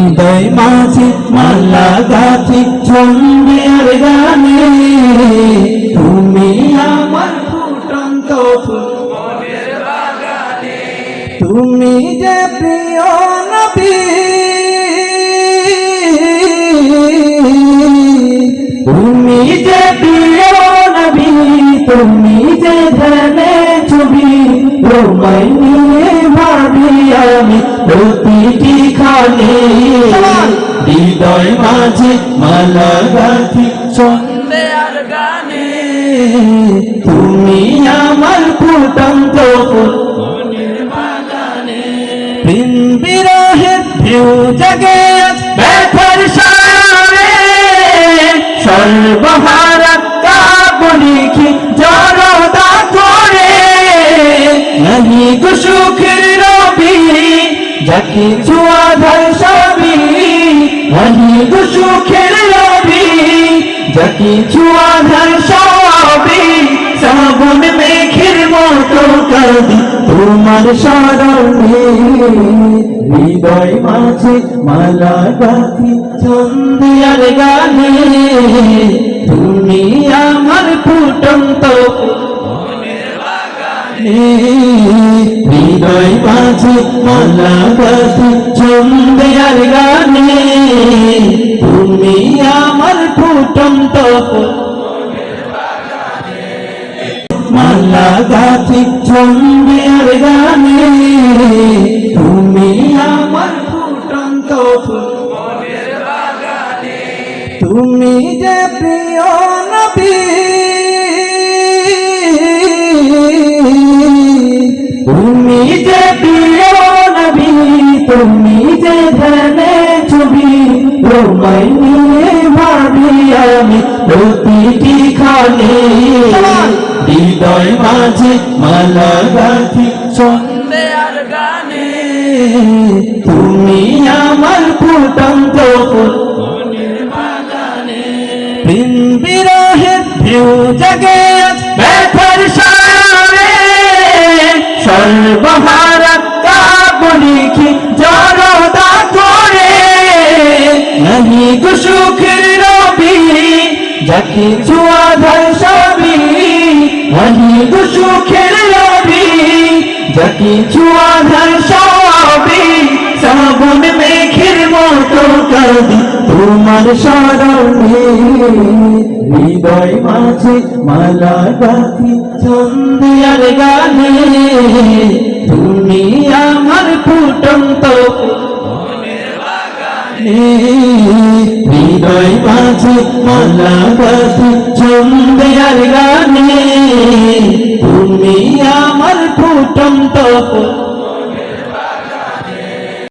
হৃদয় মাঝে মালা গাথি ছন্দে আর গানে তুমি আমার ফুটন্ত ফুল মনের বাগানে তুমি যে প্রিয় নবী তুমি যে প্রিয় নবী তুমি যে ধ্যানে ছবি তোমায় নিয়ে ভাবি আমি প্রতিটি খানে হৃদয় মাঝে মালা গাথি ছন্দে আর গানে তুমি আমার ফুটন্ত ফুল মনের বাগানে প্রেম বিরহের ঢেউ জাগে আজ ব্যথার সারে সর্বহারা কাবলিখি জড়তা করে নাহি গো সুখের রবি যাকে ছোঁয়াধার সবই নাহি গো সুখের রবি যাকে ছোঁয়াধার সবই শ্রাবণ মেঘের মতো কাঁদি তোমার স্মরণে হৃদয় মাঝে মালা গাথি ছন্দে আর গানে তুমি আমার ফুটন্ত মনের বাগানে হৃদয় মাঝে মালা গাথি ছন্দে আর গানে তুমি আমার ফুটন্ত মনের বাগানে মালা গাথি ছন্দে আর গানে তুমি আমার ফুটন্ত ফুল মনের বাগানে তুমি যে প্রিয় নবী তুমি যে প্রিয় নবী তুমি যে ধ্যানে ছবি তোমায় নিয়ে ভাবি আমি প্রতিটি খানে হৃদয় মাঝে মালা গাথি ছন্দে আর গানে তুমি আমার ফুটন্ত ফুল মনের বাগানে প্রেম বিরহের ঢেউ জাগে আজ ব্যথার সারে সর্বহারা কাবলিখি জড়তা করে নাহি গো সুখের রবি যাকে ছোঁয়াধার সবই নাহি গো সুখের রবি যাকে ছোঁয়াধার সবই শ্রাবণ মেঘের মতো কাঁদি তোমার স্মরণে হৃদয় মাঝে মালা গাথি ছন্দে আর গানে তুমি আমার ফুটন্ত মনের বাগানে হৃদয় মাঝে মালা গাথি ছন্দে আর গানে তুমি আমার ফুটন্ত